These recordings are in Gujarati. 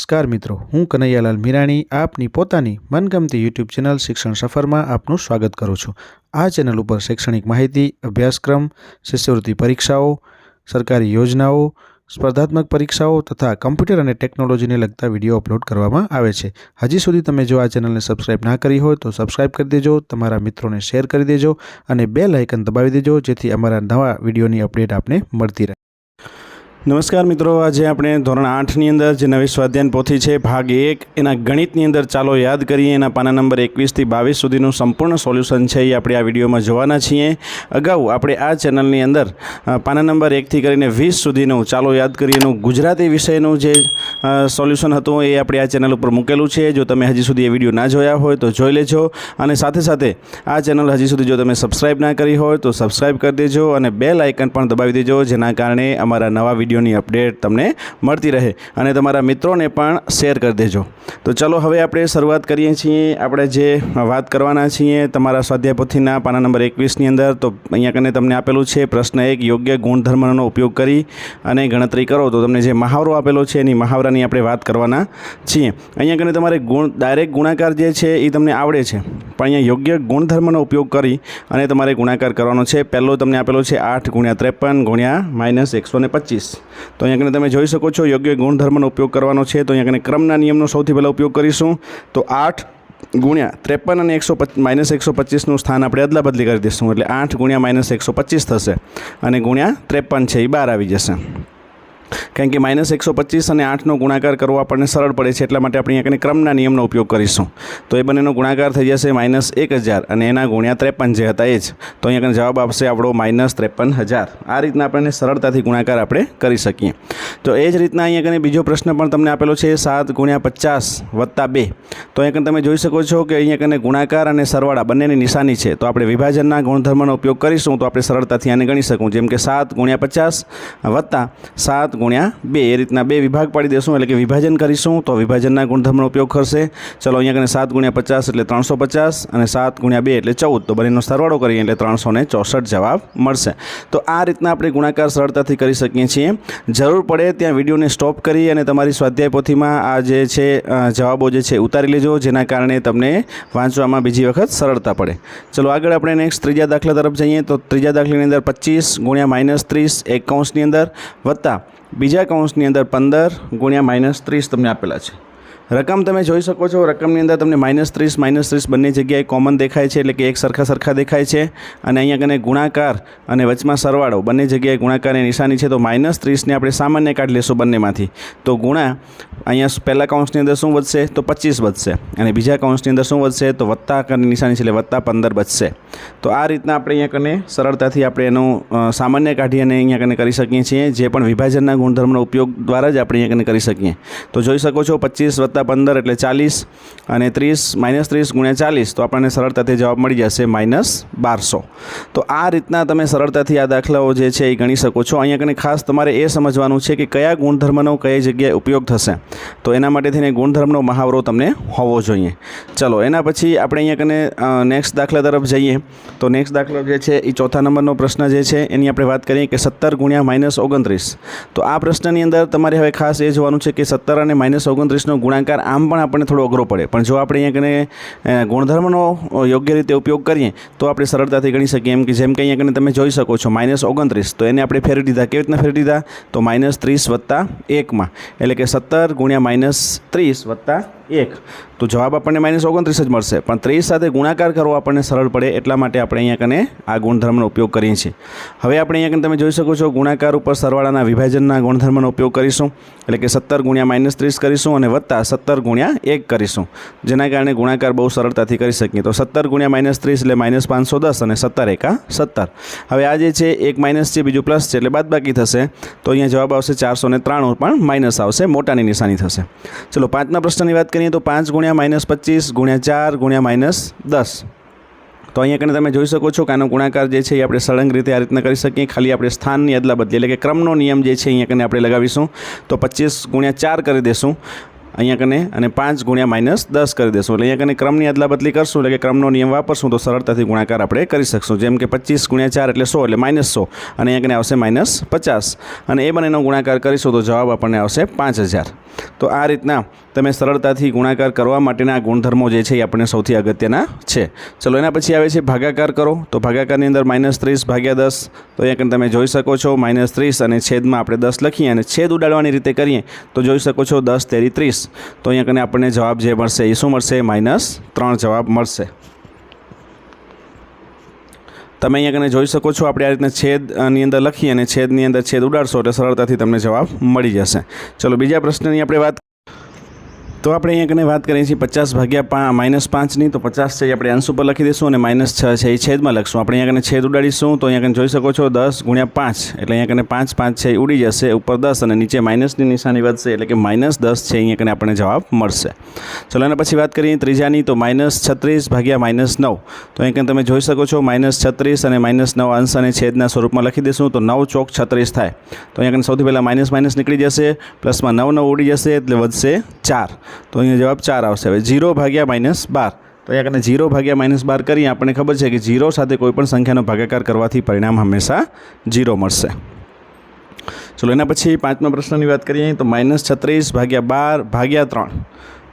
નમસ્કાર મિત્રો, હું કનૈયાલાલ મીરાણી આપની પોતાની મનગમતી યુટ્યુબ ચેનલ શિક્ષણ સફરમાં આપનું સ્વાગત કરું છું। આ ચેનલ ઉપર શૈક્ષણિક માહિતી, અભ્યાસક્રમ, શિષ્યવૃત્તિ પરીક્ષાઓ, સરકારી યોજનાઓ, સ્પર્ધાત્મક પરીક્ષાઓ તથા કમ્પ્યુટર અને ટેકનોલોજીને લગતા વિડીયો અપલોડ કરવામાં આવે છે। હજી સુધી તમે જો આ ચેનલને સબસ્ક્રાઇબ ના કરી હોય તો સબસ્ક્રાઇબ કરી દેજો, તમારા મિત્રોને શેર કરી દેજો અને બેલ આઇકન દબાવી દેજો જેથી અમારા નવા વિડીયોની અપડેટ આપને મળતી રહે। नमस्कार मित्रों, आज आपणे धोरण 8 नी अंदर जे नवी स्वाध्याय पोथी है भाग 1 एना गणितनी अंदर चालो याद करिए। एना पाना नंबर 21 થી 22 सुधीनुं संपूर्ण सोल्यूशन है ये आपणे आ विडियोमां जोवाना छीए। अगाऊ आपणे आ चेनलनी अंदर पाना नंबर 1 થી करीने 20 सुधीनुं चालो याद करिएनुं गुजराती विषयनुं जे सोल्यूशन हतुं ए आपणे आ चेनल पर मूकेलुं छे। जो तमे हजी सुधी ए विडियो ना जोया होय तो जोई लेजो अने साथे साथे आ चेनल हजी सुधी जो तमे सब्सक्राइब ना करी होय तो सब्सक्राइब कर देजो अने बेल आइकन पण दबावी देजो जेना कारणे अमारा नवा विडियोनी अपडेट तमने मळती रहे अने तमारा मित्रोने पण शेर कर देजो। तो चलो हवे आपणे शरूआत करीए छीए। आपणे जे वात करवाना छीए तमारा स्वाध्याय पोथीना पाना नंबर 21 नी अंदर तो अहींया कने तमने आपेलुं छे प्रश्न 1 योग्य गुणधर्मनो उपयोग करी अने गणतरी करो। तो तमने जे महावरो आपेलो छे एनी महावरानी आपणे वात करवाना छीए। अहींया कने तमारे डायरेक्ट गुणाकार जे छे ए तमने आवडे छे पण अहींया योग्य गुणधर्मनो उपयोग करी अने तमारे गुणाकार करवानो छे। पहेलो तमने आपेलो छे 8 × 53 × -125। तो अहींया कने तमे जोई शको छो योग्य गुणधर्मनो उपयोग करवानो छे। तो अहींया कने क्रमना नियमनो सौथी पहेला उपयोग करीशुं। तो 8 × 53 અને -125નું સ્થાન આપણે અદલા બદલી કરી દઈશું એટલે 8 × -125 થશે અને ગુણ્યા 53 છે એ બહાર આવી જશે કારણ કે -125 અને 8નો ગુણાકાર કરવો આપણને સરળ પડે છે એટલા માટે આપણે અહીંયા કને ક્રમના નિયમનો ઉપયોગ કરીશું। તો એ બંનેનો ગુણાકાર થઈ જશે -1000 અને એના ગુણ્યા 53 જે હતા એ જ। તો અહીંયા કને જવાબ આપશે આપણો -53000। આ રીતના આપણને સરળતાથી ગુણાકાર આપણે કરી શકીએ। તો એ જ રીતના અહીંયા કને બીજો પ્રશ્ન પણ તમને આપેલો છે 7 × 50 + 2। તો અહીંયા કને તમે જોઈ શકો છો કે અહીંયા કને ગુણાકાર અને સરવાળા બંનેની નિશાની છે। તો આપણે વિભાજનના ગુણધર્મનો ઉપયોગ કરીશું તો આપણે સરળતાથી આને ગણી શકું જેમ કે 7 × 50 + 7 × 2 એ રીતના બે વિભાગ પાડી દેશું એટલે કે વિભાજન કરીશું તો વિભાજનના ગુણધર્મનો ઉપયોગ કરશે। ચલો અહીંયા કને 7 × 50 એટલે 350 અને 7 × 2 એટલે 14। તો બંનેનો સરવાળો કરીએ એટલે 364 જવાબ મળશે। તો આ રીતના આપણે ગુણાકાર સરળતાથી કરી શકીએ છીએ। જરૂર પડે ત્યાં વિડીયોને સ્ટોપ કરી અને તમારી સ્વાધ્યાય પોથીમાં આ જે છે જવાબો જે છે ઉતારી લેજો જેના કારણે તમને વાંચવામાં બીજી વખત સરળતા પડે। ચલો આગળ આપણે નેક્સ્ટ ત્રીજા દાખલા તરફ જઈએ। તો ત્રીજા દાખલાની અંદર 25 × -30 એક કૌંસની અંદર વત્તા બીજા કૌંસની અંદર 15 × -30 તમને આપેલા છે। રકમ તમે જોઈ શકો છો રકમની અંદર તમને -30 બંને જગ્યાએ કોમન દેખાય છે એટલે કે એક સરખા દેખાય છે અને અહીંયા કને ગુણાકાર અને વચમાં સરવાળો બંને જગ્યાએ ગુણાકારની નિશાની છે। તો -30ને આપણે સામાન્ય કાઢી લેશું બંનેમાંથી તો ગુણા અહીંયા પહેલા કૌંસની અંદર શું વધશે તો 25 વધશે અને બીજા કૌંસની અંદર શું વધશે તો વત્તા આકારની નિશાની છે એટલે +15 બચશે। તો આ રીતના આપણે અહીંયા કને સરળતાથી આપણે એનું સામાન્ય કાઢી અને અહીંયા કને કરી શકીએ છીએ જે પણ વિભાજનના ગુણધર્મનો ઉપયોગ દ્વારા જ આપણે અહીંયા કને કરી શકીએ। તો જોઈ શકો છો 25 + 15 એટલે 40 અને 30 -30 × 40 તો આપણને સરળતાથી જવાબ મળી જશે -1200। તો આ રીતના તમે સરળતાથી આ દાખલાઓ જે છે એ ગણી શકો છો। અહીંયા કને ખાસ તમારે એ સમજવાનું છે કે કયા ગુણધર્મનો કઈ જગ્યાએ ઉપયોગ થશે તો એના માટે થઈને ગુણધર્મનો મહાવરો તમને હોવો જોઈએ। ચલો એના પછી આપણે અહીંયા કને નેક્સ્ટ દાખલા તરફ જઈએ। તો નેક્સ્ટ દાખલો જે છે એ ચોથા નંબરનો પ્રશ્ન જે છે એની આપણે વાત કરીએ કે 17 × -29। તો આ પ્રશ્નની અંદર તમારે હવે ખાસ એ જોવાનું છે કે 17 અને -29નો ગુણાકાર આમ પણ આપણને થોડો અઘરો પડે પણ જો આપણે અહીંયા કને ગુણધર્મનો યોગ્ય રીતે ઉપયોગ કરીએ તો આપણે સરળતાથી ગણી શકીએ એમ કે જેમ કે અહીંયા કને તમે જોઈ શકો છો -29 તો એને આપણે ફેરવી દીધા। કેવી રીતના ફેરવી દીધા તો -30 + 1 એટલે કે 17 × -30 + 1 તો જવાબ આપણને -29 જ મળશે પણ 30 સાથે ગુણાકાર કરવો આપણને સરળ પડે એટલા માટે આપણે અહીંયા કને આ ગુણધર્મનો ઉપયોગ કરીએ છીએ। હવે આપણે અહીંયા કને તમે જોઈ શકો છો ગુણાકાર ઉપર સરવાળાના વિભાજનના ગુણધર્મનો ઉપયોગ કરીશું એટલે કે 17 × -30 કરીશું અને વત્તા 17 × 1 કરીશું જેના કારણે ગુણાકાર બહુ સરળતાથી કરી શકીએ। તો 17 × -30 એટલે -510 અને 17 × 17। હવે આ જે છે એક માઇનસ છે બીજું પ્લસ છે એટલે બાદબાકી થશે તો અહીંયા જવાબ આવશે 493 પણ માઇનસ આવશે મોટાની નિશાની થશે। ચલો પાંચમા પ્રશ્નની વાત કરીએ તો 5 × -25 × 4 × -10। તો અહીંયા કને તમે જોઈ શકો છો કે આનો ગુણાકાર જે છે એ આપણે સળંગ રીતે આ રીતના કરી શકીએ। ખાલી આપણે સ્થાનની અદલા બદલી એટલે કે ક્રમનો નિયમ જે છે અહીંયા કને આપણે લગાવીશું તો 25 × 4 કરી દઈશું અહીંયા કને અને 5 ગુણ્યા -10 કરી દેશું. એટલે અહીંયા કને ક્રમની અદલા બદલી કરશું, એટલે કે ક્રમનો નિયમ વાપરશું તો સરળતાથી ગુણાકાર આપણે કરી શકશું. જેમ કે 25 ગુણ્યા 4 એટલે 100, એટલે -100 અને અહીંયા કને આવશે -50 અને એ બંનેનો ગુણાકાર કરીશું તો જવાબ આપણને આવશે 5000. તો આ રીતના તમે સરળતાથી ગુણાકાર કરવા માટેના ગુણધર્મો જે છે એ આપણને સૌથી અગત્યના છે. ચલો એના પછી આવે છે ભાગાકાર કરો. તો ભાગાકારની અંદર -30 ભાગ્યા 10, તો અહીંયા કને તમે જોઈ શકો છો -30 અને છેદમાં આપણે 10 લખીએ અને છેદ ઉડાડવાની રીતે કરીએ તો જોઈ શકો છો 10 તેરી 30. તો અહીંયા કને આપણને જવાબ જે મળશે એ શું મળશે? -3 જવાબ મળશે. તમે અહીંયા કને જોઈ શકો છો આપણે આ રીતના છેદની અંદર લખીએ અને છેદની અંદર છેદ ઉડાડશો એટલે સરળતાથી તમને જવાબ મળી જશે. ચલો બીજા પ્રશ્નની આપણે વાત. તો આપણે અહીંયા કને વાત કરીએ છીએ 50 ભાગ્યા -5ની. તો 50 છે એ આપણે અંશ ઉપર લખી દઈશું અને -6 છે એ છેદમાં લખશું. આપણે અહીંયા કને છેદ ઉડાડીશું તો અહીંયા કને જોઈ શકો છો 10 ગુણ્યા 5 એટલે અહીંયા કને 5 છે એ ઉડી જશે, ઉપર 10 અને નીચે માઇનસની નિશાની વધશે એટલે કે -10 છે અહીંયા કને આપણને જવાબ મળશે. ચલો એના પછી વાત કરીએ ત્રીજાની. તો -36 ભાગ્યા -9. તો અહીંયા કને તમે જોઈ શકો છો -36 અને -9 અંશ અને છેદના સ્વરૂપમાં લખી દઈશું તો 9 ચોક 36 થાય. તો અહીંયા કને સૌથી પહેલાં માઇનસ નીકળી જશે, પ્લસમાં 9 ઉડી જશે એટલે વધશે 4. તો અહીંયા જવાબ 4 આવશે. હવે 0 ભાગ્યા -12. તો અહીંયા કને 0 ભાગ્યા -12 કરીએ. આપણને ખબર છે કે 0 સાથે કોઈ પણ સંખ્યાનો ભાગાકાર કરવાથી પરિણામ હંમેશા 0 મળશે. ચલો એના પછી પાંચમા પ્રશ્નની વાત કરીએ. તો -36 ભાગ્યા 12 ભાગ્યા 3.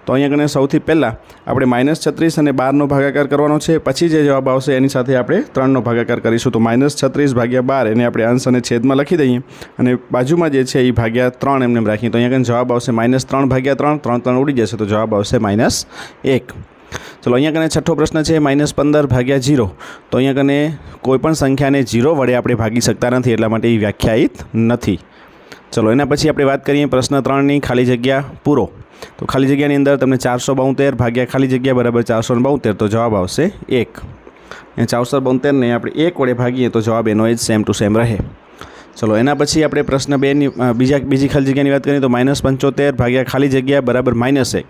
તો અહીંયા કને સૌથી પહેલાં આપણે -36 અને 12નો ભાગાકાર કરવાનો છે. પછી જે જવાબ આવશે એની સાથે આપણે 3નો ભાગાકાર કરીશું. તો -36 ભાગ્યા 12 એને આપણે અંશ અને છેદમાં લખી દઈએ અને બાજુમાં જે છે એ ભાગ્યા 3 એમને રાખીએ. તો અહીંયા કને જવાબ આવશે -3 ભાગ્યા 3. 3 ઉડી જશે તો જવાબ આવશે -1. ચલો અહીંયા કને છઠ્ઠો પ્રશ્ન છે -15 ભાગ્યા 0. તો અહીંયા કને કોઈપણ સંખ્યાને 0 વડે આપણે ભાગી શકતા નથી, એટલા માટે એ વ્યાખ્યાયિત નથી. ચલો એના પછી આપણે વાત કરીએ પ્રશ્ન 3ની, ખાલી જગ્યા પૂરો. તો ખાલી જગ્યાની અંદર તમને 472 ભાગ્યા ખાલી જગ્યા બરાબર 472. તો જવાબ આવશે 1. અને 472ને આપણે 1 વડે ભાગીએ તો જવાબ એનો જ સેમ ટુ સેમ રહે. ચલો એના પછી આપણે પ્રશ્ન 2ની બીજી ખાલી જગ્યાની વાત કરીએ. તો -75 ભાગ્યા ખાલી જગ્યા બરાબર -1.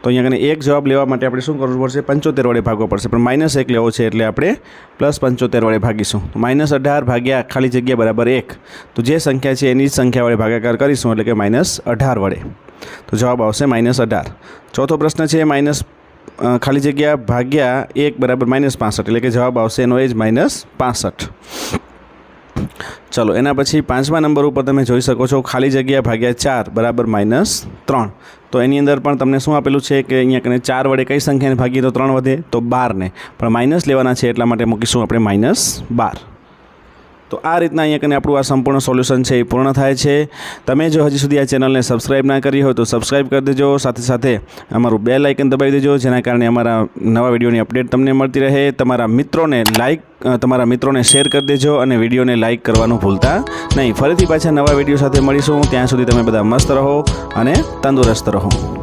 તો અહીંયા કને 1 જવાબ લેવા માટે આપણે શું કરવું પડશે? 75 વડે ભાગવો પડશે, પણ -1 લેવો છે એટલે આપણે +75 વડે ભાગીશું. તો -18 ભાગ્યા ખાલી જગ્યા બરાબર 1. તો જે સંખ્યા છે એની જ સંખ્યા વડે ભાગાકાર કરીશું એટલે કે -18 વડે. તો જવાબ આવશે -18. ચોથો પ્રશ્ન છે ખાલી જગ્યા ભાગ્યા 1 બરાબર -65. એટલે કે જવાબ આવશે એનો એ જ -65. ચલો એના પછી પાંચમા નંબર ઉપર તમે જોઈ શકો છો ખાલી જગ્યા ભાગ્યા 4 બરાબર -3. તો એની અંદર પણ તમને શું આપેલું છે કે અહીંયા કને 4 વડે કઈ સંખ્યાને ભાગીએ તો 3 વધે? તો 12ને, પણ માઇનસ લેવાના છે એટલા માટે મૂકીશું આપણે -12. તો આ રીતના અહીંયા કને આપણું આ સંપૂર્ણ સોલ્યુશન છે એ પૂર્ણ થાય છે. તમે જો હજી સુધી આ ચેનલને સબસ્ક્રાઈબ ના કરી હોય તો સબસ્ક્રાઈબ કરી દેજો. સાથે સાથે અમારું બેલ આઇકન દબાવી દેજો, જેના કારણે અમારા નવા વિડીયોની અપડેટ તમને મળતી રહે. તમારા મિત્રોને શેર કરી દેજો અને વિડીયોને લાઇક કરવાનું ભૂલતા નહીં. ફરીથી પાછા નવા વિડીયો સાથે મળીશું. ત્યાં સુધી તમે બધા મસ્ત રહો અને તંદુરસ્ત રહો.